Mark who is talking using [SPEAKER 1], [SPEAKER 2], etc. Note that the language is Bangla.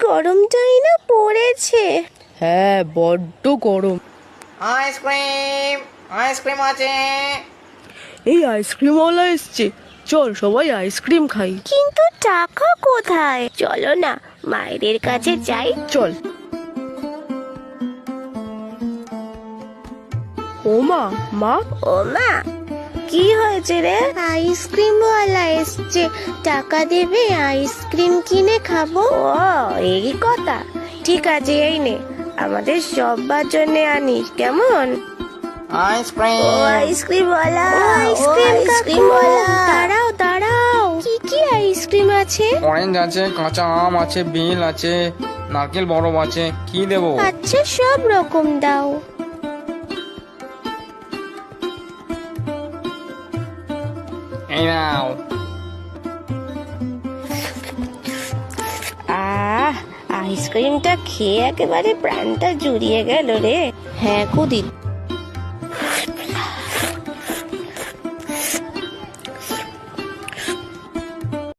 [SPEAKER 1] গরমটাই না পড়েছে।
[SPEAKER 2] হ্যাঁ, বড্ড গরম।
[SPEAKER 3] আইসক্রিম আইসক্রিম আছে?
[SPEAKER 2] এই আইসক্রিমওয়ালা এসছে, চল সবাই আইসক্রিম খাই।
[SPEAKER 1] কিন্তু টাকা কোথায়? চলো না মায়েদের কাছে যাই।
[SPEAKER 2] চল। ও মা, মা।
[SPEAKER 1] ও মা, কি হয়েছে রে? আইসক্রিমওয়ালা এসছে, টাকা দেবে, আইসক্রিম কিনে খাবো। ও এই কথা, ঠিক আছে এই নে, আমাদের সবার জন্য আনিস কেমন?
[SPEAKER 3] আইসক্রিম
[SPEAKER 1] ও আইসক্রিমওয়ালা, আইসক্রিমওয়ালা, দাঁড়াও দাঁড়াও, কি কি আইসক্রিম আছে?
[SPEAKER 3] অরেঞ্জ আছে, কাঁচা আম আছে, বেল আছে, নারকেল বরফ আছে, কি দেবো?
[SPEAKER 1] আচ্ছা সব রকম দাও।
[SPEAKER 3] এই নাও।
[SPEAKER 1] আইসক্রিমটা খেয়ে একেবারে প্রাণটা জুড়িয়ে গেল রে। হ্যাঁ কুদিত,